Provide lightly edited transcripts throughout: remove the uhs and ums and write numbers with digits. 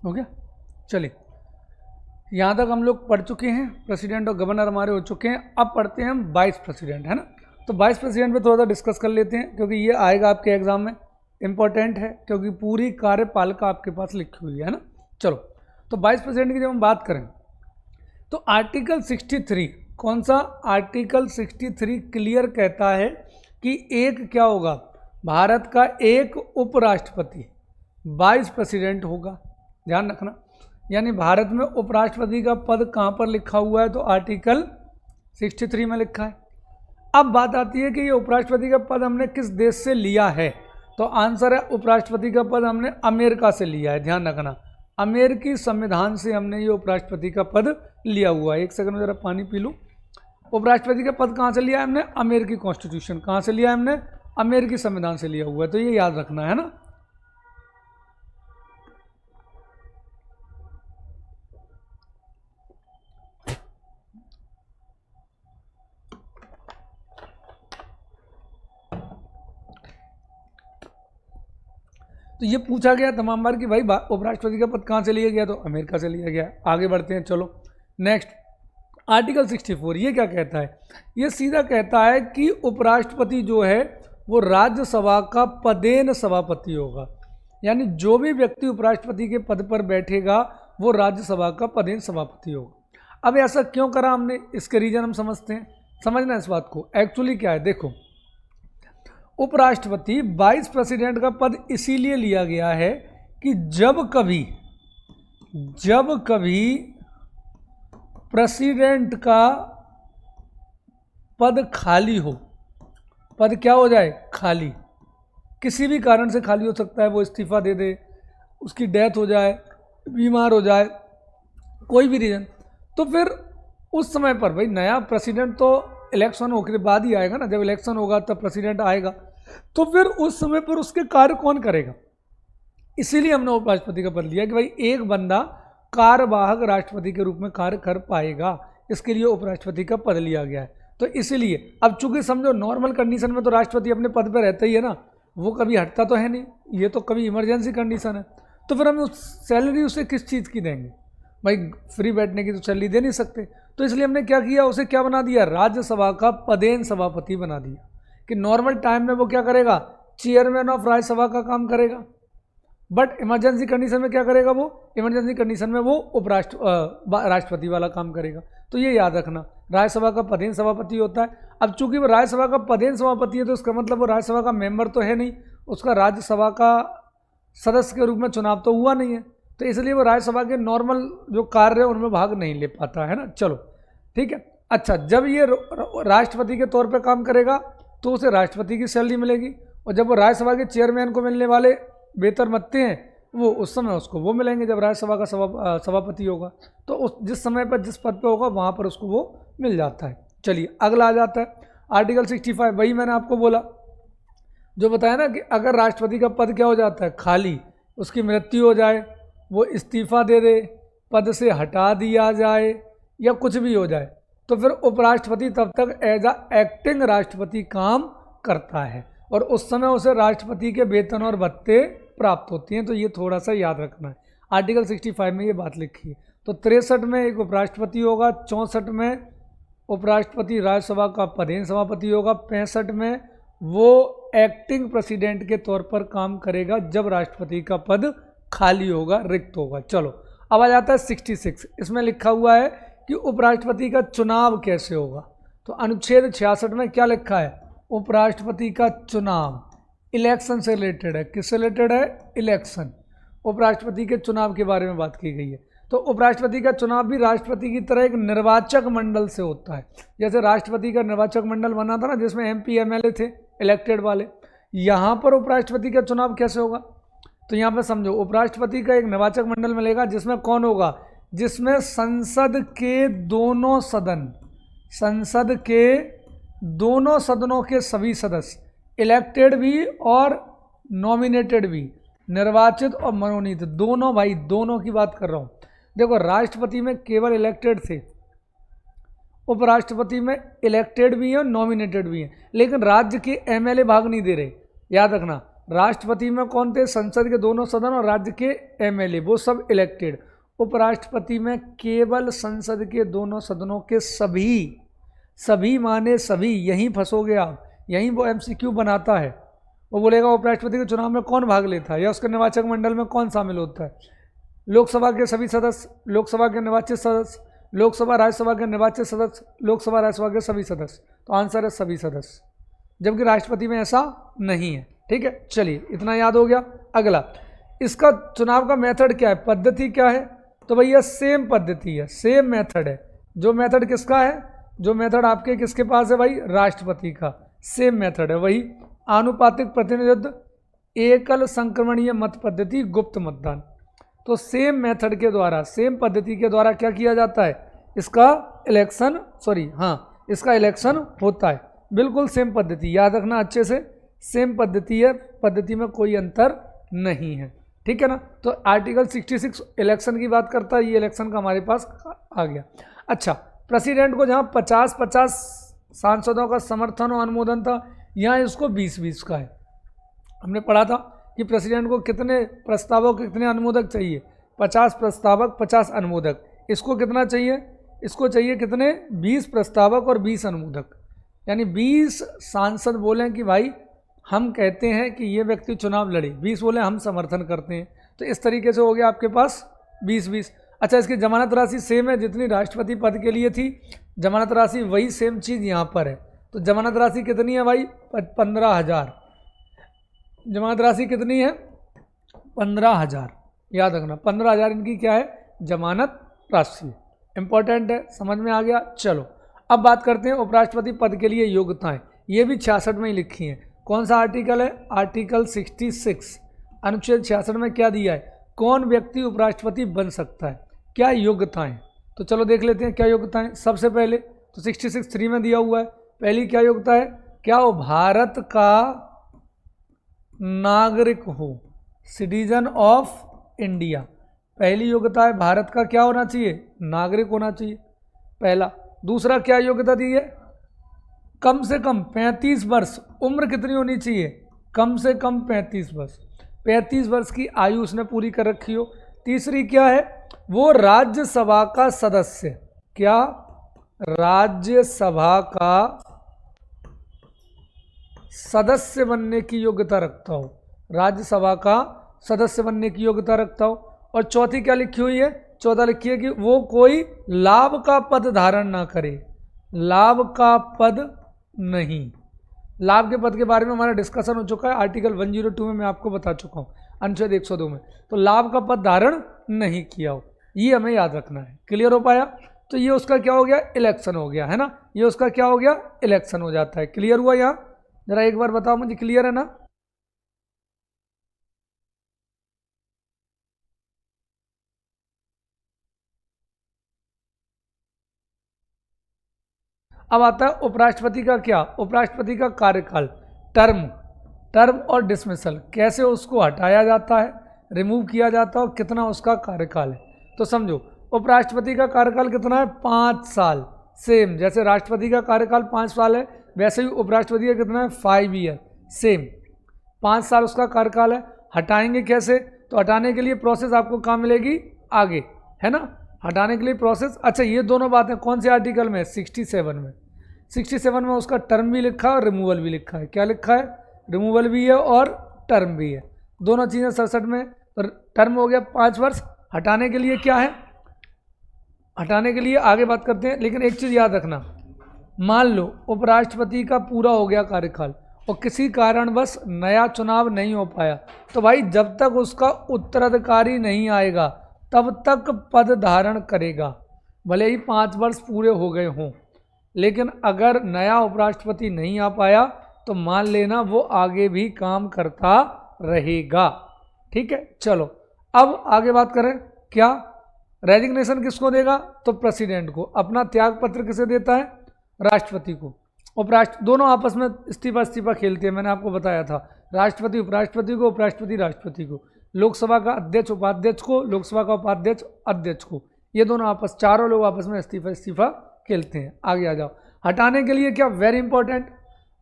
हो गया। चलिए, यहाँ तक हम लोग पढ़ चुके हैं, प्रेसिडेंट और गवर्नर हमारे हो चुके हैं। अब पढ़ते हैं हम वाइस प्रेसिडेंट, है ना। तो वाइस प्रेसिडेंट पे थोड़ा सा डिस्कस कर लेते हैं, क्योंकि ये आएगा आपके एग्जाम में, इंपॉर्टेंट है, क्योंकि पूरी कार्यपालिका आपके पास लिखी हुई है ना। चलो, तो वाइस प्रेसिडेंट की जब हम बात करें तो आर्टिकल 63, कौन सा आर्टिकल 63 क्लियर कहता है कि एक क्या होगा, भारत का एक उपराष्ट्रपति वाइस प्रेसिडेंट होगा। ध्यान रखना, यानी भारत में उपराष्ट्रपति का पद कहाँ पर लिखा हुआ है, तो आर्टिकल 63 में लिखा है। अब बात आती है कि ये उपराष्ट्रपति का पद हमने किस देश से लिया है, तो आंसर है उपराष्ट्रपति का पद हमने अमेरिका से लिया है। ध्यान रखना, अमेरिकी संविधान से हमने ये उपराष्ट्रपति का पद लिया हुआ है। एक सेकंड में जरा पानी पी लूँ। उपराष्ट्रपति का पद कहाँ से लिया है हमने, अमेरिकी कॉन्स्टिट्यूशन, कहाँ से लिया है हमने, अमेरिकी संविधान से लिया हुआ है, तो ये याद रखना है ना। तो ये पूछा गया तमाम बार कि भाई उपराष्ट्रपति का पद कहाँ से लिया गया, तो अमेरिका से लिया गया। आगे बढ़ते हैं, चलो नेक्स्ट, आर्टिकल 64 ये क्या कहता है, ये सीधा कहता है कि उपराष्ट्रपति जो है वो राज्यसभा का पदेन सभापति होगा, यानी जो भी व्यक्ति उपराष्ट्रपति के पद पर बैठेगा वो राज्यसभा का पदेन सभापति होगा। अब ऐसा क्यों करा हमने, इसके रीजन हम समझते हैं, समझना इस बात को। एक्चुअली क्या है, देखो, उपराष्ट्रपति वाइस प्रेसिडेंट का पद इसीलिए लिया गया है कि जब कभी प्रेसिडेंट का पद खाली हो, पद क्या हो जाए, खाली, किसी भी कारण से खाली हो सकता है, वो इस्तीफा दे दे, उसकी डेथ हो जाए, बीमार हो जाए, कोई भी रीजन, तो फिर उस समय पर भाई नया प्रेसिडेंट तो इलेक्शन होने के बाद ही आएगा ना, जब इलेक्शन होगा तब प्रेसिडेंट आएगा, तो फिर उस समय पर उसके कार्य कौन करेगा। इसीलिए हमने उपराष्ट्रपति का पद लिया कि भाई एक बंदा कार्यवाहक राष्ट्रपति के रूप में कार्य कर पाएगा, इसके लिए उपराष्ट्रपति का पद लिया गया है। तो इसीलिए अब चूंकि समझो नॉर्मल कंडीशन में तो राष्ट्रपति अपने पद पर रहता ही है ना, वो कभी हटता तो है नहीं, ये तो कभी इमरजेंसी कंडीशन है, तो फिर हम उस सैलरी उसे किस चीज़ की देंगे भाई, फ्री बैठने की तो सैलरी दे नहीं सकते। तो इसलिए हमने क्या किया, उसे क्या बना दिया, राज्यसभा का पदेन सभापति बना दिया, कि नॉर्मल टाइम में वो क्या करेगा, चेयरमैन ऑफ राज्यसभा का काम करेगा, बट इमरजेंसी कंडीशन में क्या करेगा, वो इमरजेंसी कंडीशन में वो राष्ट्रपति वाला काम करेगा। तो ये याद रखना, राज्यसभा का पदेन सभापति होता है। अब चूंकि वो राज्यसभा का पदेन सभापति है तो उसका मतलब वो राज्यसभा का मेंबर तो है नहीं, उसका राज्यसभा का सदस्य के रूप में चुनाव तो हुआ नहीं है, तो इसलिए वो राज्यसभा के नॉर्मल जो कार्य है उनमें भाग नहीं ले पाता है ना। चलो ठीक है। अच्छा, जब ये राष्ट्रपति के तौर पर काम करेगा तो उसे राष्ट्रपति की सैलरी मिलेगी, और जब वो राज्यसभा के चेयरमैन को मिलने वाले वेतन भत्ते हैं वो उस समय उसको वो मिलेंगे जब राज्यसभा का सभापति होगा, तो उस जिस समय पर जिस पद पे होगा वहाँ पर उसको वो मिल जाता है। चलिए अगला आ जाता है आर्टिकल 65, वही मैंने आपको बोला जो बताया ना कि अगर राष्ट्रपति का पद क्या हो जाता है, खाली, उसकी मृत्यु हो जाए, वो इस्तीफा दे दे, पद से हटा दिया जाए या कुछ भी हो जाए, तो फिर उपराष्ट्रपति तब तक एज अ एक्टिंग राष्ट्रपति काम करता है और उस समय उसे राष्ट्रपति के वेतन और भत्ते प्राप्त होती हैं। तो ये थोड़ा सा याद रखना है, आर्टिकल 65 में ये बात लिखी है। तो 63 में एक उपराष्ट्रपति होगा, 64 में उपराष्ट्रपति राज्यसभा का पदेन सभापति होगा, 65 में वो एक्टिंग प्रेसिडेंट के तौर पर काम करेगा जब राष्ट्रपति का पद खाली होगा, रिक्त होगा। चलो अब आ जाता है 66, इसमें लिखा हुआ है कि उपराष्ट्रपति का चुनाव कैसे होगा। तो अनुच्छेद 66 में क्या लिखा है, उपराष्ट्रपति का चुनाव इलेक्शन से रिलेटेड है। किससे रिलेटेड है, इलेक्शन, उपराष्ट्रपति के चुनाव के बारे में बात की गई है। तो उपराष्ट्रपति का चुनाव भी राष्ट्रपति की तरह एक निर्वाचक मंडल से होता है, जैसे राष्ट्रपति का निर्वाचक मंडल बना था ना जिसमें MP MLA थे इलेक्टेड वाले, यहाँ पर उपराष्ट्रपति का चुनाव कैसे होगा। तो यहाँ पर समझो, उपराष्ट्रपति का एक निर्वाचक मंडल मिलेगा जिसमें कौन होगा, जिसमें संसद के दोनों सदन, संसद के दोनों सदनों के सभी सदस्य, इलेक्टेड भी और नॉमिनेटेड भी, निर्वाचित और मनोनीत दोनों, भाई दोनों की बात कर रहा हूँ। देखो राष्ट्रपति में केवल इलेक्टेड थे, उपराष्ट्रपति में इलेक्टेड भी हैं और नॉमिनेटेड भी हैं, लेकिन राज्य के MLA भाग नहीं दे रहे, याद रखना। राष्ट्रपति में कौन थे? संसद के दोनों सदन और राज्य के एमएलए, वो सब इलेक्टेड। उपराष्ट्रपति में केवल संसद के दोनों सदनों के सभी माने सभी। यहीं फंसोगे आप, यहीं वो एमसीक्यू बनाता है। वो बोलेगा उपराष्ट्रपति के चुनाव में कौन भाग लेता है या उसके निर्वाचक मंडल में कौन शामिल होता है? लोकसभा के सभी सदस्य, लोकसभा के निर्वाचित सदस्य, लोकसभा राज्यसभा के निर्वाचित सदस्य, लोकसभा राज्यसभा के सभी सदस्य। तो आंसर है सभी सदस्य, जबकि राष्ट्रपति में ऐसा नहीं है। ठीक है, चलिए इतना याद हो गया। अगला, इसका चुनाव का मेथड क्या है, पद्धति क्या है? तो भैया सेम पद्धति है, सेम मेथड है। जो मेथड किसका है? जो मेथड आपके किसके पास है भाई? राष्ट्रपति का। सेम मेथड है वही, आनुपातिक प्रतिनिधित्व, एकल संक्रमणीय मत पद्धति, गुप्त मतदान। तो सेम मेथड के द्वारा, सेम पद्धति के द्वारा क्या किया जाता है? इसका इलेक्शन होता है। बिल्कुल सेम पद्धति, याद रखना अच्छे से, सेम पद्धति है, पद्धति में कोई अंतर नहीं है। ठीक है ना? तो आर्टिकल 66 इलेक्शन की बात करता है, ये इलेक्शन का हमारे पास आ गया। अच्छा, प्रेसिडेंट को जहाँ 50-50 सांसदों का समर्थन और अनुमोदन था, यहाँ इसको 20-20 का है। हमने पढ़ा था कि प्रेसिडेंट को कितने प्रस्तावक, कितने अनुमोदक चाहिए? 50 प्रस्तावक 50 अनुमोदक। इसको कितना चाहिए? इसको चाहिए कितने? 20 प्रस्तावक और 20 अनुमोदक। यानी 20 सांसद बोलें कि भाई हम कहते हैं कि ये व्यक्ति चुनाव लड़े, 20 बोले हम समर्थन करते हैं। तो इस तरीके से हो गया आपके पास 20-20। अच्छा, इसकी जमानत राशि सेम है जितनी राष्ट्रपति पद के लिए थी, जमानत राशि वही सेम चीज़ यहाँ पर है। तो जमानत राशि कितनी है भाई? 15,000। जमानत राशि कितनी है? 15,000। याद रखना 15,000 इनकी क्या है? जमानत राशि। इंपॉर्टेंट है, समझ में आ गया। चलो अब बात करते हैं उपराष्ट्रपति पद के लिए योग्यताएं। ये भी 66 में ही लिखी हैं। कौन सा आर्टिकल है? आर्टिकल 66, अनुच्छेद 66 में क्या दिया है? कौन व्यक्ति उपराष्ट्रपति बन सकता है, क्या योग्यताएं? तो चलो देख लेते हैं क्या योग्यताएं। सबसे पहले तो 66(3) में दिया हुआ है। पहली क्या योग्यता है? क्या वो भारत का नागरिक हो, सिटीजन ऑफ इंडिया। पहली योग्यता है भारत का क्या होना चाहिए? नागरिक होना चाहिए, पहला। दूसरा क्या योग्यता दी है? कम से कम 35 वर्ष। उम्र कितनी होनी चाहिए? कम से कम 35 वर्ष। 35 वर्ष की आयु उसने पूरी कर रखी हो। तीसरी क्या है? वो राज्यसभा का सदस्य, क्या? राज्यसभा का सदस्य बनने की योग्यता रखता हो, राज्यसभा का सदस्य बनने की योग्यता रखता हो। और चौथी क्या लिखी हुई है? चौथा लिखी है कि वो कोई लाभ का पद धारण ना करे, लाभ का पद नहीं। लाभ के पद के बारे में हमारा डिस्कशन हो चुका है, आर्टिकल 102 में मैं आपको बता चुका हूँ, अनुच्छेद 102 में। तो लाभ का पद धारण नहीं किया हो, ये हमें याद रखना है। क्लियर हो पाया? तो ये उसका क्या हो गया? इलेक्शन हो गया, है ना? ये उसका क्या हो गया? इलेक्शन हो जाता है। क्लियर हुआ? यहाँ जरा एक बार बताओ मुझे, क्लियर है ना? अब आता है उपराष्ट्रपति का क्या? उपराष्ट्रपति का कार्यकाल, टर्म और डिसमिसल, कैसे उसको हटाया जाता है, रिमूव किया जाता है और कितना उसका कार्यकाल है। तो समझो उपराष्ट्रपति का कार्यकाल कितना है? 5 साल। सेम जैसे राष्ट्रपति का कार्यकाल 5 साल है, वैसे ही उपराष्ट्रपति का कितना है? 5 ईयर। सेम 5 साल उसका कार्यकाल है। हटाएंगे कैसे? तो हटाने के लिए प्रोसेस आपको कहाँ मिलेगी? आगे, है ना? हटाने के लिए प्रोसेस। अच्छा, ये दोनों बातें कौन से आर्टिकल में? 67 में। 67 में उसका टर्म भी लिखा है और रिमूवल भी लिखा है। क्या लिखा है? रिमूवल भी है और टर्म भी है, दोनों चीज़ें 67 में। तो टर्म हो गया 5 वर्ष। हटाने के लिए क्या है? हटाने के लिए आगे बात करते हैं, लेकिन एक चीज़ याद रखना, मान लो उपराष्ट्रपति का पूरा हो गया कार्यकाल और किसी कारणवश नया चुनाव नहीं हो पाया, तो भाई जब तक उसका उत्तराधिकारी नहीं आएगा तब तक पद धारण करेगा, भले ही 5 वर्ष पूरे हो गए हों। लेकिन अगर नया उपराष्ट्रपति नहीं आ पाया तो मान लेना वो आगे भी काम करता रहेगा। ठीक है, चलो अब आगे बात करें। क्या रेजिग्नेशन किसको देगा? तो प्रेसिडेंट को। अपना त्याग पत्र किसे देता है? राष्ट्रपति को। उपराष्ट्र दोनों आपस में इस्तीफा खेलते हैं, मैंने आपको बताया था। राष्ट्रपति उपराष्ट्रपति को, उपराष्ट्रपति राष्ट्रपति को, लोकसभा का अध्यक्ष उपाध्यक्ष को, लोकसभा का उपाध्यक्ष अध्यक्ष को। ये दोनों चारों लोग आपस में इस्तीफा खेलते हैं। आगे आ जाओ। हटाने के लिए क्या? वेरी इंपॉर्टेंट,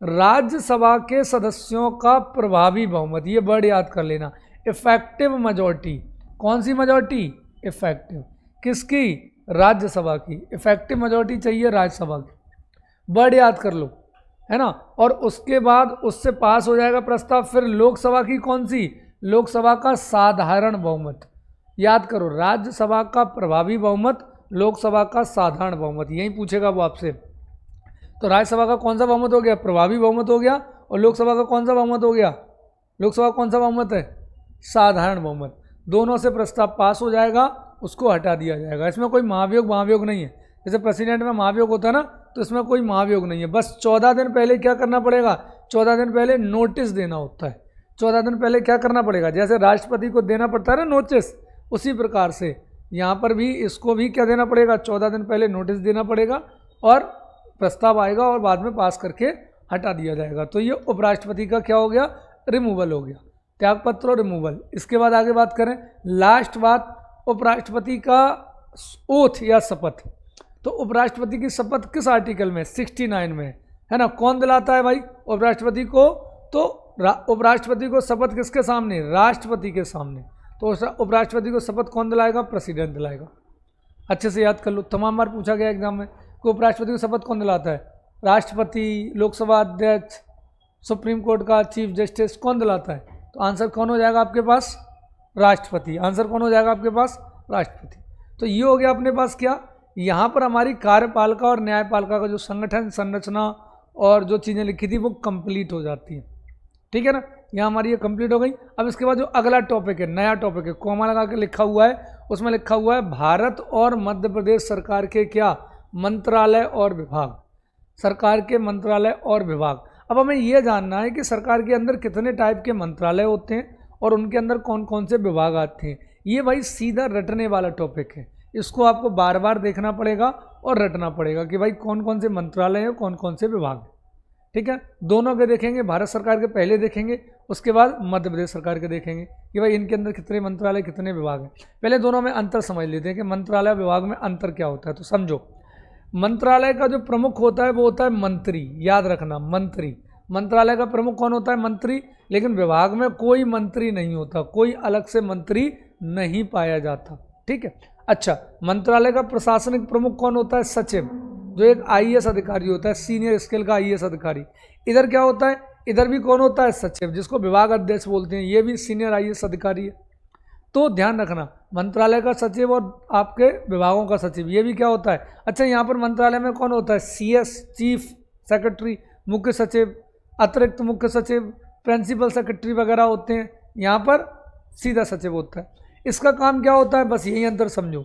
राज्यसभा के सदस्यों का प्रभावी बहुमत, ये वर्ड याद कर लेना, इफेक्टिव मेजॉरिटी। कौन सी मेजॉरिटी? इफेक्टिव। किसकी? राज्यसभा की। इफेक्टिव मेजॉरिटी चाहिए राज्यसभा की, वर्ड याद कर लो, है ना। और उसके बाद उससे पास हो जाएगा प्रस्ताव। फिर लोकसभा की कौन सी? लोकसभा का साधारण बहुमत। याद करो, राज्यसभा का प्रभावी बहुमत, लोकसभा का साधारण बहुमत, यही पूछेगा वो आपसे। तो राज्यसभा का कौन सा बहुमत हो गया? प्रभावी बहुमत हो गया। और लोकसभा का कौन सा बहुमत हो गया? लोकसभा कौन सा बहुमत है? साधारण बहुमत। दोनों से प्रस्ताव पास हो जाएगा, उसको हटा दिया जाएगा। इसमें कोई महाभियोग नहीं है। जैसे प्रेसिडेंट में महाभियोग होता है ना, तो इसमें कोई महाभियोग नहीं है। बस 14 दिन पहले क्या करना पड़ेगा? 14 दिन पहले नोटिस देना होता है। 14 दिन पहले क्या करना पड़ेगा? जैसे राष्ट्रपति को देना पड़ता है ना नोटिस, उसी प्रकार से यहाँ पर भी इसको भी क्या देना पड़ेगा? 14 दिन पहले नोटिस देना पड़ेगा और प्रस्ताव आएगा और बाद में पास करके हटा दिया जाएगा। तो ये उपराष्ट्रपति का क्या हो गया? रिमूवल हो गया, त्यागपत्र और रिमूवल। इसके बाद आगे बात करें, लास्ट बात, उपराष्ट्रपति का ओथ या शपथ। तो उपराष्ट्रपति की शपथ किस आर्टिकल में? 69 में, है ना। कौन दिलाता है भाई उपराष्ट्रपति को? तो उपराष्ट्रपति को शपथ किसके सामने? राष्ट्रपति के सामने। तो उपराष्ट्रपति को शपथ कौन दिलाएगा? प्रेसिडेंट दिलाएगा। अच्छे से याद कर लो, तमाम बार पूछा गया एग्जाम में कि उपराष्ट्रपति को शपथ कौन दिलाता है? राष्ट्रपति, लोकसभा अध्यक्ष, सुप्रीम कोर्ट का चीफ जस्टिस, कौन दिलाता है? तो आंसर कौन हो जाएगा आपके पास? राष्ट्रपति। आंसर कौन हो जाएगा आपके पास? राष्ट्रपति। तो ये हो गया अपने पास क्या, यहाँ पर हमारी कार्यपालिका और न्यायपालिका का जो संगठन, संरचना और जो चीज़ें लिखी थी वो कंप्लीट हो जाती हैं। ठीक है ना, यहाँ हमारी ये कंप्लीट हो गई। अब इसके बाद जो अगला टॉपिक है, नया टॉपिक है, कोमा लगा के लिखा हुआ है, उसमें लिखा हुआ है भारत और मध्य प्रदेश सरकार के क्या? मंत्रालय और विभाग। सरकार के मंत्रालय और विभाग। अब हमें यह जानना है कि सरकार के अंदर कितने टाइप के मंत्रालय होते हैं और उनके अंदर कौन कौन से विभाग आते हैं। ये भाई सीधा रटने वाला टॉपिक है, इसको आपको बार बार देखना पड़ेगा और रटना पड़ेगा कि भाई कौन कौन से मंत्रालय हैं, कौन कौन से विभाग हैं। ठीक है, दोनों के देखेंगे, भारत सरकार के पहले देखेंगे, उसके बाद मध्य प्रदेश सरकार के देखेंगे कि भाई इनके अंदर कितने मंत्रालय, कितने विभाग हैं। पहले दोनों में अंतर समझ लेते हैं कि मंत्रालय और विभाग में अंतर क्या होता है। तो समझो, मंत्रालय का जो प्रमुख होता है वो होता है मंत्री। याद रखना, मंत्री। मंत्रालय का प्रमुख कौन होता है? मंत्री। लेकिन विभाग में कोई मंत्री नहीं होता, कोई अलग से मंत्री नहीं पाया जाता। ठीक है। अच्छा, मंत्रालय का प्रशासनिक प्रमुख कौन होता है? सचिव, जो एक आईएएस अधिकारी होता है, सीनियर स्केल का आईएएस अधिकारी। इधर क्या होता है? इधर भी कौन होता है? सचिव, जिसको विभाग अध्यक्ष बोलते हैं, ये भी सीनियर आईएएस अधिकारी है। तो ध्यान रखना, मंत्रालय का सचिव और आपके विभागों का सचिव, ये भी क्या होता है? अच्छा, यहाँ पर मंत्रालय में कौन होता है? सीएस, चीफ सेक्रेटरी, मुख्य सचिव, अतिरिक्त मुख्य सचिव, प्रिंसिपल सेक्रेटरी वगैरह होते हैं। यहाँ पर सीधा सचिव होता है। इसका काम क्या होता है? बस यही अंतर समझो।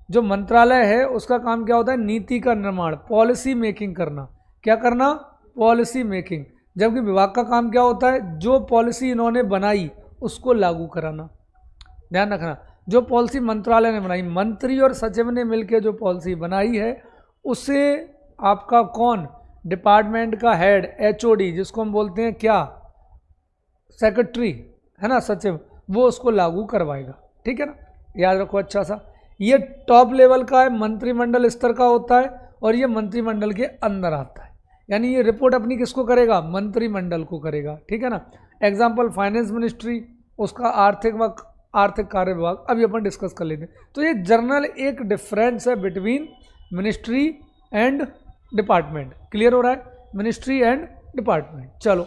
जो मंत्रालय है उसका काम क्या होता है? नीति का निर्माण, पॉलिसी मेकिंग करना। क्या करना? Policy making. जबकि विभाग का काम क्या होता है? जो पॉलिसी इन्होंने बनाई उसको लागू कराना। ध्यान रखना, जो पॉलिसी मंत्रालय ने बनाई, मंत्री और सचिव ने मिलकर जो पॉलिसी बनाई है, उसे आपका कौन? डिपार्टमेंट का हेड, एचओडी, जिसको हम बोलते हैं क्या? सेक्रेटरी, है ना, सचिव, वो उसको लागू करवाएगा। ठीक है ना, याद रखो अच्छा सा। ये टॉप लेवल का है, मंत्रिमंडल स्तर का होता है और ये मंत्रिमंडल के अंदर आता है। यानी ये रिपोर्ट अपनी किसको करेगा? मंत्रिमंडल को करेगा। ठीक है ना। एग्जाम्पल, फाइनेंस मिनिस्ट्री, उसका आर्थिक कार्य विभाग, अभी अपन डिस्कस कर लेते हैं। तो ये जर्नल एक डिफरेंस है between ministry and department. Clear हो रहा है? Ministry and department. चलो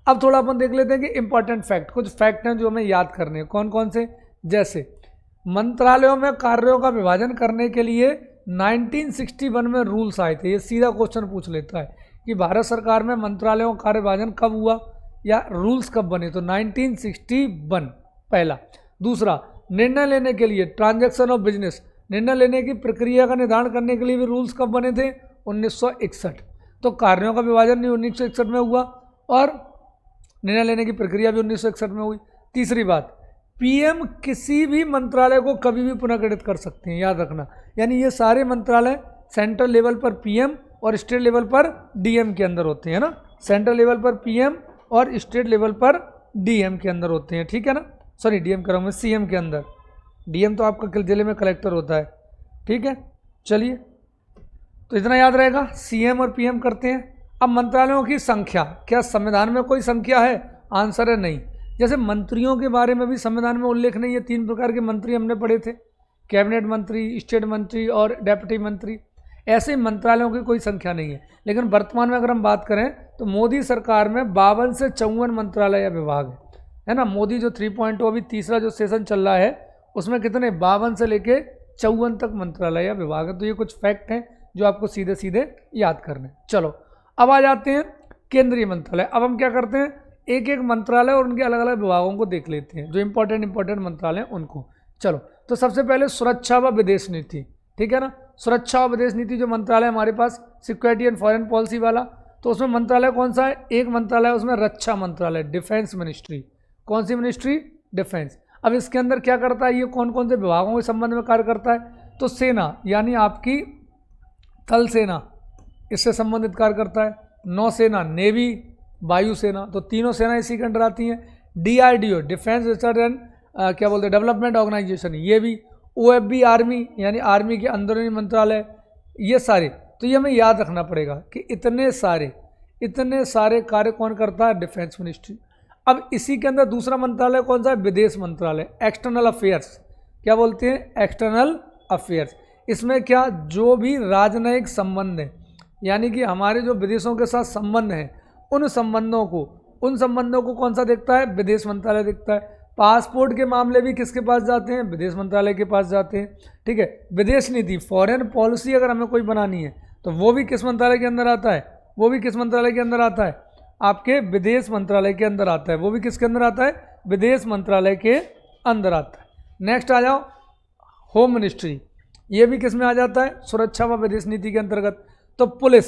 अब थोड़ा अपन देख लेते हैं कि इंपॉर्टेंट फैक्ट, कुछ फैक्ट हैं जो हमें याद करने हैं। कौन कौन से? जैसे मंत्रालयों में कार्यों का विभाजन करने के लिए 1961 में रूल्स आए थे। ये सीधा क्वेश्चन पूछ लेता है कि भारत सरकार में मंत्रालयों का कार्य विभाजन कब हुआ या रूल्स कब बने। तो 1961 पहला। दूसरा, निर्णय लेने के लिए, ट्रांजैक्शन ऑफ बिजनेस, निर्णय लेने की प्रक्रिया का निर्धारण करने के लिए भी रूल्स कब बने थे? 1961। तो कार्यों का विभाजन भी 1961 में हुआ और निर्णय लेने की प्रक्रिया भी 1961 में हुई। तीसरी बात, पीएम किसी भी मंत्रालय को कभी भी पुनर्गठित कर सकते हैं। याद रखना, यानी ये सारे मंत्रालय सेंट्रल लेवल पर पीएम और स्टेट लेवल पर डीएम के अंदर होते हैं ना। सेंट्रल लेवल पर पीएम और स्टेट लेवल पर डीएम के अंदर होते हैं। ठीक है ना, सॉरी डीएम कर रहा हूँ मैं, सीएम के अंदर। डीएम तो आपका जिले में कलेक्टर होता है। ठीक है, चलिए तो इतना याद रहेगा, सीएम और पीएम करते हैं। अब मंत्रालयों की संख्या, क्या संविधान में कोई संख्या है? आंसर है नहीं। जैसे मंत्रियों के बारे में भी संविधान में उल्लेख नहीं है। 3 प्रकार के मंत्री हमने पढ़े थे, कैबिनेट मंत्री, स्टेट मंत्री और डेप्यूटी मंत्री। ऐसे मंत्रालयों की कोई संख्या नहीं है। लेकिन वर्तमान में अगर हम बात करें तो मोदी सरकार में 52 से 54 मंत्रालय या विभाग है ना। मोदी जो 3.0 अभी तीसरा जो सेशन चल रहा है उसमें कितने 52 से लेके 54 तक मंत्रालय या विभाग है। तो ये कुछ फैक्ट हैं जो आपको सीधे सीधे याद करने। चलो अब आ जाते हैं केंद्रीय मंत्रालय। अब हम क्या करते हैं, एक एक मंत्रालय और उनके अलग अलग विभागों को देख लेते हैं, जो इंपॉर्टेंट मंत्रालय हैं उनको। चलो तो सबसे पहले सुरक्षा व विदेश नीति, ठीक है ना। सुरक्षा और विदेश नीति जो मंत्रालय हमारे पास, सिक्योरिटी एंड फॉरेन पॉलिसी वाला, तो उसमें मंत्रालय कौन सा है? एक मंत्रालय उसमें रक्षा मंत्रालय, डिफेंस मिनिस्ट्री। कौन सी मिनिस्ट्री? डिफेंस। अब इसके अंदर क्या करता है, ये कौन कौन से विभागों के संबंध में कार्य करता है? तो सेना यानी आपकी थल सेना, इससे संबंधित कार्य करता है। नौसेना, नेवी, वायुसेना, तो तीनों सेना इसी के अंडर आती हैं। DRDO, डिफेंस रिसर्च एंड क्या बोलते हैं डेवलपमेंट ऑर्गेनाइजेशन, ये भी। OFB, आर्मी यानी आर्मी के अंदरूनी मंत्रालय, ये सारे। तो ये हमें याद रखना पड़ेगा कि इतने सारे कार्य कौन करता है? Defence ministry. अब इसी के अंदर दूसरा मंत्रालय कौन सा है? विदेश मंत्रालय, एक्सटर्नल अफेयर्स। क्या बोलते हैं? External affairs. इसमें क्या, जो भी राजनयिक संबंध है, यानी कि हमारे जो विदेशों के साथ संबंध हैं, उन संबंधों को कौन सा देखता है? विदेश मंत्रालय देखता है। पासपोर्ट के मामले भी किसके पास जाते हैं? विदेश मंत्रालय के पास जाते हैं, ठीक है। विदेश नीति, फॉरेन पॉलिसी अगर हमें कोई बनानी है तो वो भी किस मंत्रालय के अंदर आता है? वो भी किस मंत्रालय के अंदर आता है? आपके विदेश मंत्रालय के अंदर आता है। वो भी किसके अंदर आता है? विदेश मंत्रालय के अंदर आता है। नेक्स्ट आ जाओ, होम मिनिस्ट्री, ये भी किस में आ जाता है? सुरक्षा व विदेश नीति के अंतर्गत। तो पुलिस,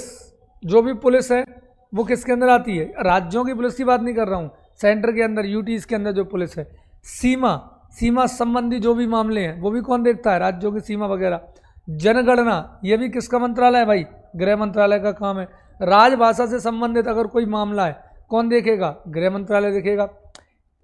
जो भी पुलिस है वो किसके अंदर आती है? राज्यों की पुलिस की बात नहीं कर रहा हूँ, सेंटर के अंदर, यूटीज के अंदर जो पुलिस है। सीमा संबंधी जो भी मामले हैं वो भी कौन देखता है? राज्यों की सीमा वगैरह। जनगणना, ये भी किसका मंत्रालय है भाई? गृह मंत्रालय का काम है। राजभाषा से संबंधित अगर कोई मामला है कौन देखेगा? गृह मंत्रालय देखेगा।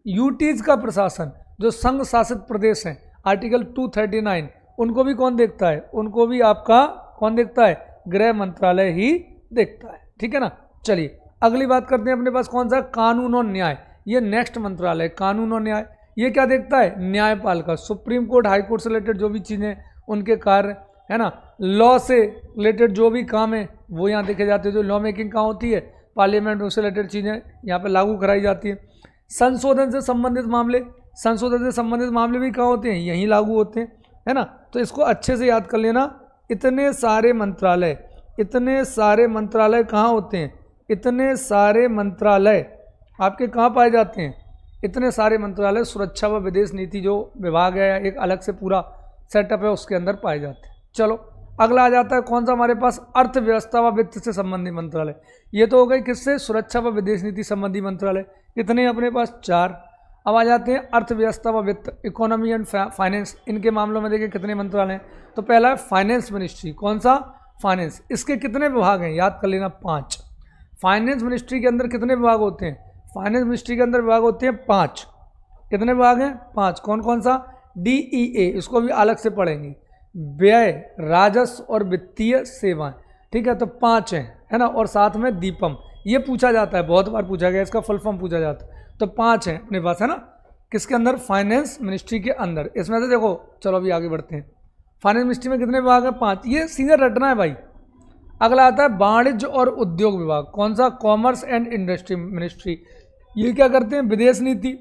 यूटीज का प्रशासन, जो संघ शासित प्रदेश हैं, आर्टिकल 239, उनको भी कौन देखता है? उनको भी आपका कौन देखता है? गृह मंत्रालय ही देखता है, ठीक है ना। चलिए अगली बात करते हैं, अपने पास कौन सा? कानून और न्याय, ये नेक्स्ट मंत्रालय, कानून और न्याय। ये क्या देखता है? न्यायपालिका, सुप्रीम कोर्ट, हाई कोर्ट से रिलेटेड जो भी चीज़ें, उनके कार्य, है ना। लॉ से रिलेटेड जो भी काम है वो यहाँ देखे जाते हैं। जो लॉ मेकिंग कहाँ होती है? पार्लियामेंट, उससे रिलेटेड चीज़ें यहाँ पे लागू कराई जाती है। संशोधन से संबंधित मामले भी कहाँ होते हैं? यहीं लागू होते हैं, है ना। तो इसको अच्छे से याद कर लेना। इतने सारे मंत्रालय कहाँ होते हैं? इतने सारे मंत्रालय आपके कहाँ पाए जाते हैं? इतने सारे मंत्रालय सुरक्षा व विदेश नीति जो विभाग है, एक अलग से पूरा सेटअप है, उसके अंदर पाए जाते हैं। चलो अगला आ जाता है कौन सा हमारे पास? अर्थव्यवस्था व वित्त से संबंधित मंत्रालय। ये तो हो गई किससे? सुरक्षा व विदेश नीति संबंधी मंत्रालय। कितने अपने पास? 4। अब आ जाते हैं अर्थव्यवस्था व वित्त, इकोनॉमी एंड फाइनेंस। इनके मामलों में देखिए कितने मंत्रालय हैं। तो पहला है फाइनेंस मिनिस्ट्री। कौन सा? फाइनेंस। इसके कितने विभाग हैं? याद कर लेना, 5। फाइनेंस मिनिस्ट्री के अंदर कितने विभाग होते हैं? फाइनेंस मिनिस्ट्री के अंदर विभाग होते हैं 5। कितने विभाग हैं? 5। कौन कौन सा? DEA, इसको भी अलग से पढ़ेंगे, व्यय, राजस्व और वित्तीय सेवाएं, ठीक है। तो 5 हैं, है ना। और साथ में दीपम, ये पूछा जाता है, बहुत बार पूछा गया, इसका फुल फॉर्म पूछा जाता है। तो 5 हैं अपने पास, है ना। किसके अंदर? फाइनेंस मिनिस्ट्री के अंदर। इसमें से देखो, चलो अभी आगे बढ़ते हैं। फाइनेंस मिनिस्ट्री में कितने विभाग हैं? 5। ये सीधे रटना है भाई। अगला आता है वाणिज्य और उद्योग विभाग। कौन सा? Commerce and industry ministry. ये क्या करते हैं? विदेश नीति,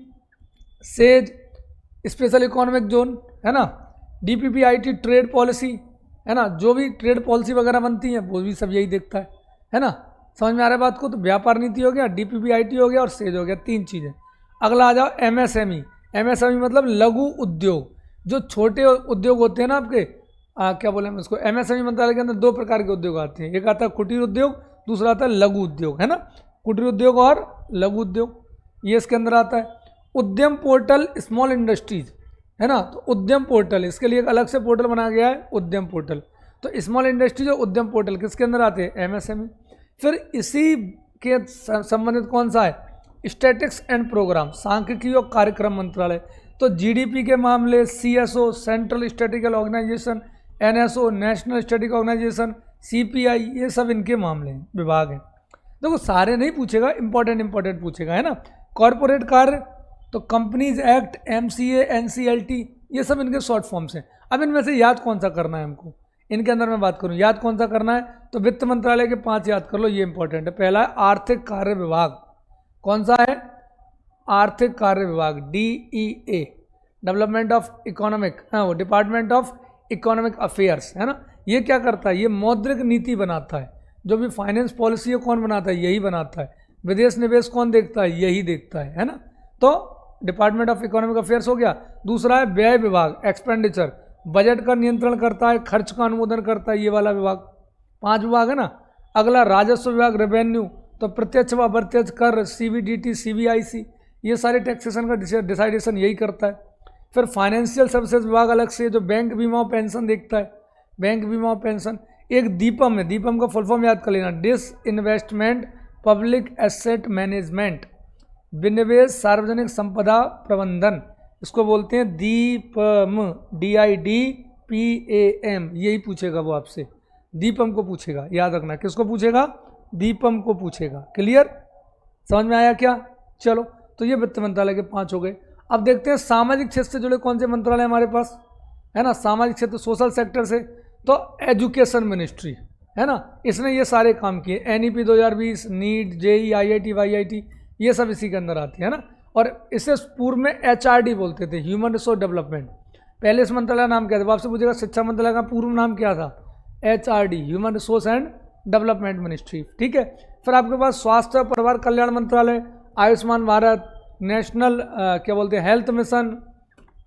सेज, स्पेशल इकोनॉमिक जोन, है ना। DPPIT, ट्रेड पॉलिसी, है ना। जो भी ट्रेड पॉलिसी वगैरह बनती है वो भी सब यही देखता है ना। समझ में आ रहा है बात को? तो व्यापार नीति हो गया, DPPIT हो गया और सेज हो गया, 3 चीज़ें। अगला आ जाओ MSME। MSME मतलब लघु उद्योग, जो छोटे उद्योग होते हैं ना आपके, क्या बोले हम इसको? MSME मंत्रालय के अंदर 2 प्रकार के उद्योग आते हैं। एक आता है कुटीर उद्योग, दूसरा आता है लघु उद्योग, है ना। कुटीर उद्योग और लघु उद्योग, ये इसके अंदर आता है। उद्यम पोर्टल, स्मॉल इंडस्ट्रीज, है ना। तो उद्यम पोर्टल, इसके लिए एक अलग से पोर्टल बनाया गया है, उद्यम पोर्टल। तो स्मॉल इंडस्ट्रीज और उद्यम पोर्टल किसके अंदर आते हैं? MSME। फिर इसी के संबंधित कौन सा है? स्टैटिक्स एंड प्रोग्राम, सांख्यिकी और कार्यक्रम मंत्रालय। तो GDP के मामले, CSO, central statical organisation, NSO, national static organisation, CPI, ये सब इनके मामले हैं, विभाग हैं। देखो सारे नहीं पूछेगा, इंपॉर्टेंट पूछेगा, है ना। कॉरपोरेट कार्य तो कंपनीज एक्ट, MCA, NCLT, ये सब इनके शॉर्ट फॉर्म्स हैं। अब इनमें से याद कौन सा करना है हमको, इनके अंदर मैं बात करूं याद कौन सा करना है, तो वित्त मंत्रालय के 5 याद कर लो, ये इंपॉर्टेंट है। पहला है आर्थिक कार्य विभाग, कौन सा है, आर्थिक कार्य विभाग, DEA, डेवलपमेंट ऑफ इकोनॉमिक, वो डिपार्टमेंट ऑफ इकोनॉमिक अफेयर्स, है ना। ये क्या करता है, ये मौद्रिक नीति बनाता है, जो भी फाइनेंस पॉलिसी है कौन बनाता है, यही बनाता है। विदेश निवेश कौन देखता है, यही देखता है ना। तो डिपार्टमेंट ऑफ इकोनॉमिक अफेयर्स हो गया। दूसरा है व्यय विभाग, एक्सपेंडिचर, बजट का नियंत्रण करता है, खर्च का अनुमोदन करता है, ये वाला विभाग। 5 विभाग है ना। अगला राजस्व विभाग, रेवेन्यू, तो प्रत्यक्ष व अप्रत्यक्ष कर, CBDT, CBIC, ये सारे टैक्सेशन का डिसाइडेशन यही करता है। फिर फाइनेंशियल सर्विसेज विभाग अलग से, जो बैंक बीमा और पेंशन देखता है, बैंक बीमा और पेंशन। एक दीपम है, दीपम का फुल फॉर्म याद कर लेना, डिसइन्वेस्टमेंट पब्लिक एसेट मैनेजमेंट, विनिवेश सार्वजनिक संपदा प्रबंधन, इसको बोलते हैं दीपम, DIDPAM, यही पूछेगा वो आपसे, दीपम को पूछेगा, याद रखना। किसको पूछेगा, दीपम को पूछेगा। क्लियर, समझ में आया क्या। चलो, तो ये वित्त मंत्रालय के 5 हो गए। अब देखते हैं सामाजिक क्षेत्र से जुड़े कौन से मंत्रालय हमारे पास, है ना। सामाजिक क्षेत्र, सोशल सेक्टर से, तो एजुकेशन मिनिस्ट्री, है ना, इसने ये सारे काम किए। NEP 2020, NEET, JEE, IIT, YIT, ये सब इसी के अंदर आती है ना। और इसे पूर्व में HRD बोलते थे, ह्यूमन रिसोर्स डेवलपमेंट। पहले इस मंत्रालय का नाम क्या था, आपसे पूछेगा शिक्षा मंत्रालय का पूर्व नाम क्या था, HRD, human resource and development ministry, ठीक है। फिर आपके पास स्वास्थ्य और परिवार कल्याण मंत्रालय, आयुष्मान भारत, नेशनल क्या बोलते हैं, health mission,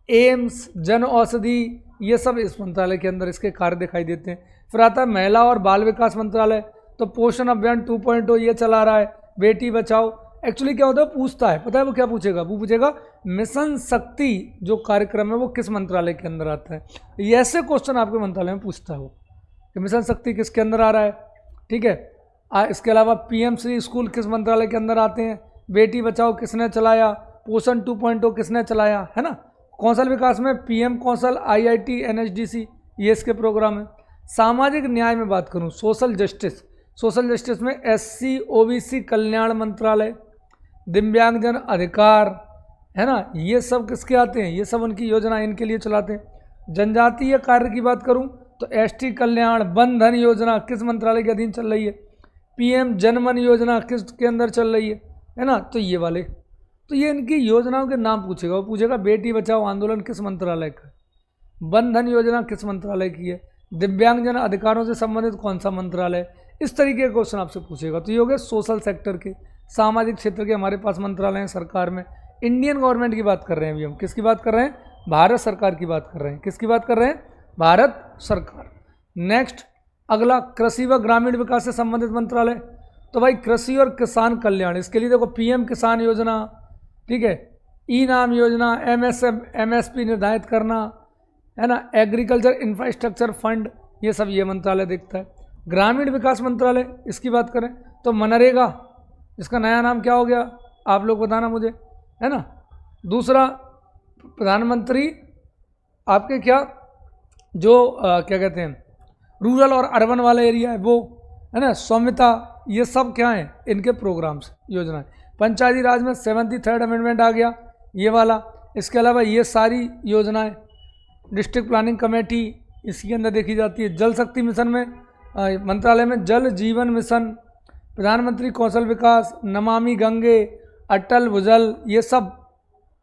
AIIMS, Jan Aushadhi, ये सब इस मंत्रालय के अंदर इसके कार्य दिखाई देते हैं। फिर आता है महिला और बाल विकास मंत्रालय, तो पोषण अभियान 2.0 ये चला रहा है, बेटी बचाओ। एक्चुअली क्या होता है, पूछता है, पता है वो क्या पूछेगा, वो पूछेगा मिशन शक्ति जो कार्यक्रम है वो किस मंत्रालय के अंदर आता है। ये ऐसे क्वेश्चन आपके मंत्रालय में पूछता है वो, कि मिशन शक्ति किसके अंदर आ रहा है, ठीक है। इसके अलावा PM श्री स्कूल किस मंत्रालय के अंदर आते हैं, बेटी बचाओ किसने चलाया, पोषण 2.0 किसने चलाया, है ना। कौशल विकास में PM कौशल, IIT, NSDC, ये इसके प्रोग्राम है। सामाजिक न्याय में बात करूं, सोशल जस्टिस, सोशल जस्टिस में SC OBC कल्याण मंत्रालय, दिव्यांगजन अधिकार, है ना, ये सब किसके आते हैं, ये सब उनकी योजना इनके लिए चलाते हैं। जनजातीय कार्य की बात करूं तो ST कल्याण, वन धन योजना किस मंत्रालय के अधीन चल रही है, PM जनमन योजना किसके अंदर चल रही है ना। तो ये वाले, तो ये इनकी योजनाओं के नाम पूछेगा। वो पूछेगा बेटी बचाओ आंदोलन किस मंत्रालय का, वन धन योजना किस मंत्रालय की है, दिव्यांगजन अधिकारों से संबंधित कौन सा मंत्रालय, इस तरीके के क्वेश्चन आपसे पूछेगा। तो ये हो गए सोशल सेक्टर के, सामाजिक क्षेत्र के हमारे पास मंत्रालय हैं सरकार में। इंडियन गवर्नमेंट की बात कर रहे हैं अभी हम, किसकी बात कर रहे हैं, भारत सरकार की बात कर रहे हैं। किसकी बात कर रहे हैं, भारत सरकार। नेक्स्ट अगला, कृषि व ग्रामीण विकास से संबंधित मंत्रालय, तो भाई कृषि और किसान कल्याण, इसके लिए देखो PM किसान योजना, ठीक है, ई-नाम योजना, MSP निर्धारित करना, है ना, एग्रीकल्चर इंफ्रास्ट्रक्चर फंड, ये सब ये मंत्रालय देखता है। ग्रामीण विकास मंत्रालय, इसकी बात करें तो मनरेगा, इसका नया नाम क्या हो गया आप लोग बताना मुझे, है ना। दूसरा प्रधानमंत्री आपके क्या जो क्या कहते हैं रूरल और अर्बन वाला एरिया है वो, है ना, स्वामित्व, ये सब क्या हैं इनके प्रोग्राम्स, योजनाएं। पंचायती राज में 73rd अमेंडमेंट आ गया, ये वाला। इसके अलावा ये सारी योजनाएं डिस्ट्रिक्ट प्लानिंग कमेटी इसके अंदर देखी जाती है। जल शक्ति मिशन में मंत्रालय में जल जीवन मिशन, प्रधानमंत्री कौशल विकास, नमामि गंगे, अटल भुजल, ये सब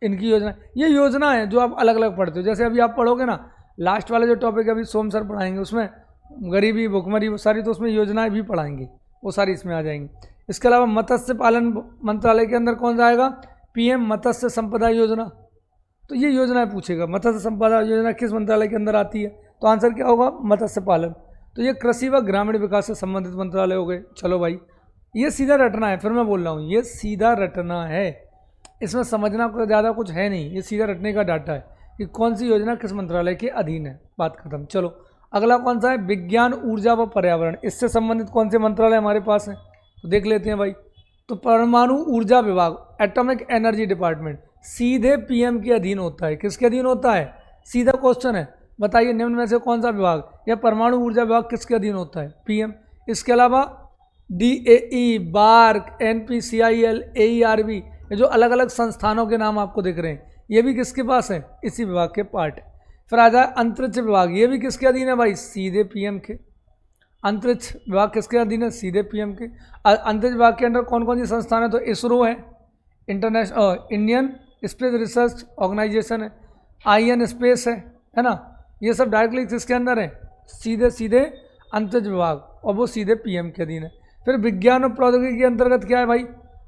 इनकी योजना। ये योजना है जो आप अलग अलग पढ़ते हो। जैसे अभी आप पढ़ोगे ना, लास्ट वाला जो टॉपिक अभी सोम सर पढ़ाएंगे उसमें गरीबी भुखमरी वो सारी, तो उसमें योजनाएं भी पढ़ाएंगे, वो सारी इसमें आ जाएंगी। इसके अलावा मत्स्य पालन मंत्रालय के अंदर कौन सा आएगा, PM मत्स्य संपदा योजना। तो ये योजनाएं पूछेगा, मत्स्य संपदा योजना किस मंत्रालय के अंदर आती है, तो आंसर क्या होगा, मत्स्य पालन। तो ये कृषि व ग्रामीण विकास से संबंधित मंत्रालय हो गए। चलो भाई, ये सीधा रटना है, फिर मैं बोल रहा हूँ ये सीधा रटना है, इसमें समझना को ज़्यादा कुछ है नहीं, ये सीधा रटने का डाटा है कि कौन सी योजना किस मंत्रालय के अधीन है, बात खत्म। चलो अगला कौन सा है, विज्ञान ऊर्जा व पर्यावरण, इससे संबंधित कौन से मंत्रालय हमारे पास हैं, तो देख लेते हैं भाई। तो परमाणु ऊर्जा विभाग, एटॉमिक एनर्जी डिपार्टमेंट, सीधे PM के अधीन होता है। किसके अधीन होता है, सीधा क्वेश्चन है, बताइए निम्न में से कौन सा विभाग, या परमाणु ऊर्जा विभाग किसके अधीन होता है, PM। इसके अलावा DAE, बार्क, NPCIL, AERB, ये जो अलग अलग संस्थानों के नाम आपको दिख रहे हैं, ये भी किसके पास है? इसी विभाग के पार्ट है। फिर आ जाए अंतरिक्ष विभाग, ये भी किसके अधीन है भाई? सीधे PM के। अंतरिक्ष विभाग किसके अधीन है? सीधे PM के। अंतरिक्ष विभाग के अंदर कौन कौन सी संस्थान है? तो इसरो है, इंडियन स्पेस रिसर्च ऑर्गेनाइजेशन है, IN स्पेस है ना, ये सब डायरेक्टली किसके अंदर है? सीधे सीधे अंतरिक्ष विभाग, और वो सीधे PM के अधीन है। फिर विज्ञान और प्रौद्योगिकी के अंतर्गत क्या है भाई?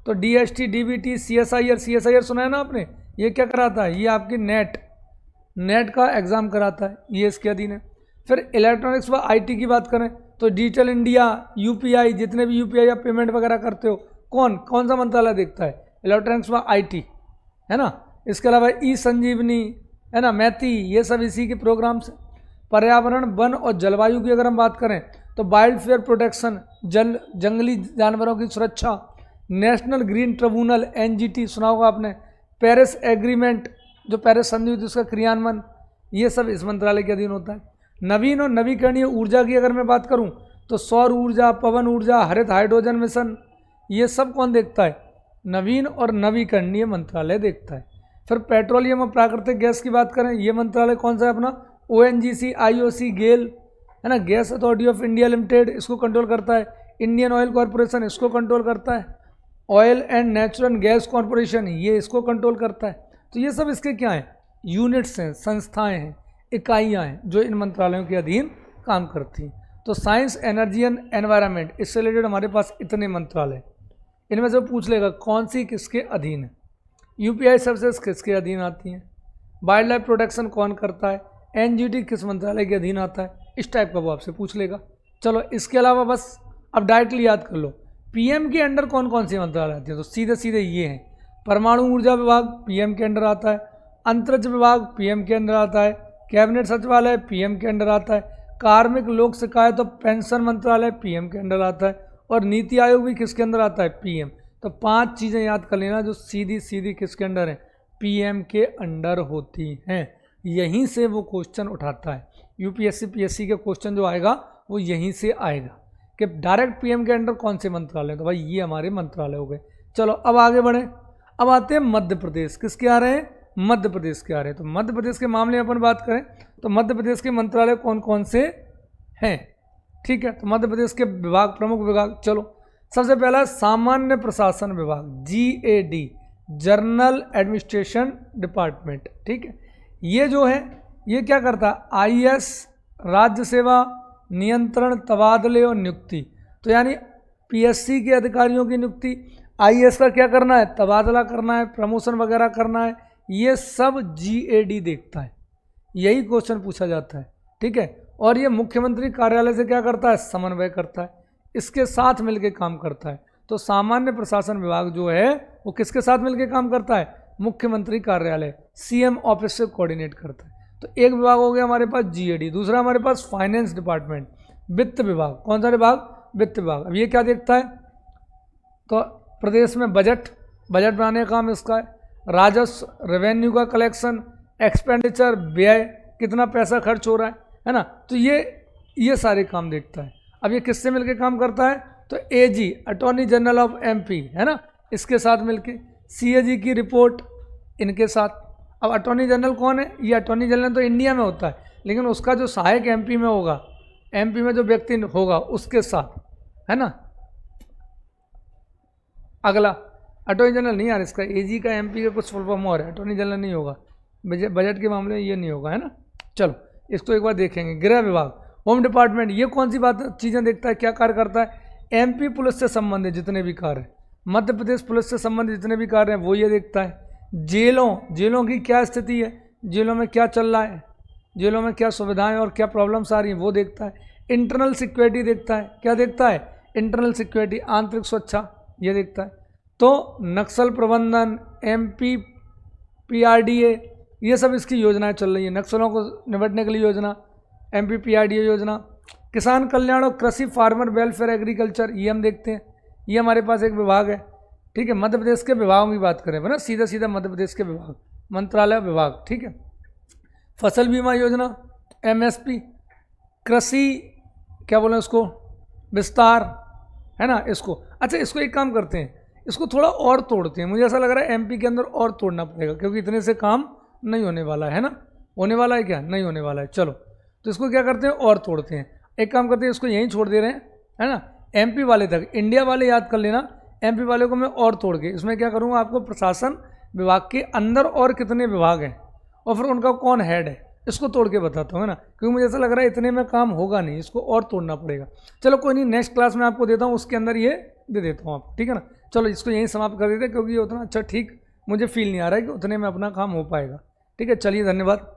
तो DST, DBT, CSIR सुना है ना आपने? ये क्या कराता है? ये आपकी नेट का एग्ज़ाम कराता है, ये इसके अधीन है। फिर इलेक्ट्रॉनिक्स व IT की बात करें तो डिजिटल इंडिया, UPI, जितने भी UPI या पेमेंट वगैरह करते हो, कौन सा मंत्रालय देखता है? इलेक्ट्रॉनिक्स व IT, है ना। इसके अलावा E-संजीवनी, है ना, मैती, ये सब इसी के प्रोग्राम्स हैं। पर्यावरण, वन और जलवायु की अगर हम बात करें तो बायोस्फीयर प्रोटेक्शन, जंगली जानवरों की सुरक्षा, नेशनल ग्रीन ट्रिब्यूनल NGT सुना होगा आपने, पेरिस एग्रीमेंट, जो पेरिस संधि हुई थी उसका क्रियान्वयन, ये सब इस मंत्रालय के अधीन होता है। नवीन और नवीकरणीय ऊर्जा की अगर मैं बात करूं तो सौर ऊर्जा, पवन ऊर्जा, हरित हाइड्रोजन मिशन, ये सब कौन देखता है? नवीन और नवीकरणीय मंत्रालय देखता है। फिर पेट्रोलियम और प्राकृतिक गैस की बात करें, ये मंत्रालय कौन सा है अपना? ONGC, IOC, गेल, है ना, gas authority of India limited, इसको कंट्रोल करता है। इंडियन ऑयल कॉरपोरेशन, इसको कंट्रोल करता है। Oil and natural gas corporation, ये इसको कंट्रोल करता है। तो ये सब इसके क्या हैं? यूनिट्स हैं, संस्थाएं हैं, इकाइयाँ हैं जो इन मंत्रालयों के अधीन काम करती हैं। तो साइंस, एनर्जी एंड एनवायरनमेंट, इससे रिलेटेड हमारे पास इतने मंत्रालय, इनमें से पूछ लेगा कौन सी किसके अधीन है। UPI सर्विसेज किसके अधीन आती हैं, वाइल्ड लाइफ प्रोटेक्शन कौन करता है, NGT किस मंत्रालय के अधीन आता है, इस टाइप का वो आपसे पूछ लेगा। चलो इसके अलावा बस अब डायरेक्टली याद कर लो, PM के अंडर कौन कौन सी मंत्रालय आती है? तो सीधे सीधे ये हैं। परमाणु ऊर्जा विभाग PM के अंडर आता है, अंतरिक्ष विभाग PM के अंदर आता है, कैबिनेट सचिवालय PM के अंडर आता है, कार्मिक लोक शिकायत और पेंशन मंत्रालय PM के अंडर आता है, और नीति आयोग भी किसके अंदर आता है? PM। तो 5 चीज़ें याद कर लेना जो सीधी सीधी किसके अंडर है? PM के अंडर होती हैं। यहीं से वो क्वेश्चन उठाता है, UPSC PSC के क्वेश्चन जो आएगा वो यहीं से आएगा कि डायरेक्ट PM के अंडर कौन से मंत्रालय। तो भाई ये हमारे मंत्रालय हो गए। चलो अब आगे बढ़ें, अब आते हैं मध्य प्रदेश। किसके आ रहे हैं? मध्य प्रदेश के आ रहे हैं। तो मध्य प्रदेश के मामले में अपन बात करें तो मध्य प्रदेश के मंत्रालय कौन कौन से हैं? ठीक है, तो मध्य प्रदेश के विभाग, प्रमुख विभाग, चलो सबसे पहला सामान्य प्रशासन विभाग, GAD, जनरल एडमिनिस्ट्रेशन डिपार्टमेंट। ठीक है, ये जो है ये क्या करता है? IS, राज्य सेवा, नियंत्रण, तबादले और नियुक्ति। तो यानी PSC के अधिकारियों की नियुक्ति, IS का क्या करना है? तबादला करना है, प्रमोशन वगैरह करना है, ये सब GAD देखता है। यही क्वेश्चन पूछा जाता है। ठीक है, और ये मुख्यमंत्री कार्यालय से क्या करता है? समन्वय करता है, इसके साथ मिलकर काम करता है। तो सामान्य प्रशासन विभाग जो है वो किसके साथ मिलकर काम करता है? मुख्यमंत्री कार्यालय, CM ऑफिस से कोऑर्डिनेट करता है। तो एक विभाग हो गया हमारे पास GAD। दूसरा हमारे पास फाइनेंस डिपार्टमेंट, वित्त विभाग। कौन सा विभाग? वित्त विभाग। अब ये क्या देखता है? तो प्रदेश में बजट बनाने का काम इसका है, राजस्व, रेवेन्यू का कलेक्शन, एक्सपेंडिचर, व्यय, कितना पैसा खर्च हो रहा है ना, तो ये सारे काम देखता है। अब ये किससे मिलके काम करता है? तो AG, attorney general of MP, है ना, इसके साथ मिलके, CAG की रिपोर्ट इनके साथ। अब अटॉर्नी जनरल कौन है? ये अटॉर्नी जनरल तो इंडिया में होता है, लेकिन उसका जो सहायक MP में होगा, MP में जो व्यक्ति होगा उसके साथ, है ना। अगला अटॉर्नी जनरल नहीं यार, इसका AG का MP का कुछ फुल फॉर्म और है, अटॉर्नी जनरल नहीं होगा, बजट के मामले में ये नहीं होगा, है ना। चलो इसको एक बार देखेंगे। गृह विभाग, होम डिपार्टमेंट, ये कौन सी बात चीज़ें देखता है, क्या कार्य करता है? MP पुलिस से संबंधित जितने भी कार्य, मध्य प्रदेश पुलिस से संबंधित जितने भी कार्य हैं वो ये देखता है। जेलों की क्या स्थिति है, जेलों में क्या चल रहा है, जेलों में क्या सुविधाएं और क्या प्रॉब्लम्स आ रही हैं वो देखता है। इंटरनल सिक्योरिटी देखता है, क्या देखता है? इंटरनल सिक्योरिटी, आंतरिक सुरक्षा, ये देखता है। तो नक्सल प्रबंधन, MP PRDA, ये सब इसकी योजनाएं चल रही है। नक्सलों को निपटने के लिए योजना, MP PRDA योजना। किसान कल्याण और कृषि, फार्मर वेलफेयर एग्रीकल्चर, ये हम देखते हैं, ये हमारे पास एक विभाग है। ठीक है, मध्य प्रदेश के विभागों की बात करें ना, सीधा सीधा मध्य प्रदेश के विभाग, मंत्रालय विभाग। ठीक है, फसल बीमा योजना, MSP, कृषि क्या बोलें उसको, विस्तार, है ना इसको। अच्छा इसको एक काम करते हैं, इसको थोड़ा और तोड़ते हैं। मुझे ऐसा लग रहा है एमपी के अंदर और तोड़ना पड़ेगा, क्योंकि इतने से काम नहीं होने वाला है ना। होने वाला है क्या? नहीं होने वाला है। चलो तो इसको क्या करते हैं, और तोड़ते हैं। एक काम करते हैं, इसको यहीं छोड़ दे रहे हैं, है ना। एमपी वाले तक, इंडिया वाले याद कर लेना, एमपी वाले को मैं और तोड़ के इसमें क्या करूँगा, आपको प्रशासन विभाग के अंदर और कितने विभाग हैं और फिर उनका कौन हेड है, इसको तोड़ के बताता हूँ, है ना। क्योंकि मुझे ऐसा लग रहा है इतने में काम होगा नहीं, इसको और तोड़ना पड़ेगा। चलो कोई नहीं, नेक्स्ट क्लास में आपको देता हूँ, उसके अंदर ये दे देता हूँ आपको, ठीक है ना। चलो इसको यहीं समाप्त कर देते हैं, क्योंकि ये उतना अच्छा ठीक मुझे फील नहीं आ रहा है कि उतने में अपना काम हो पाएगा। ठीक है, चलिए धन्यवाद।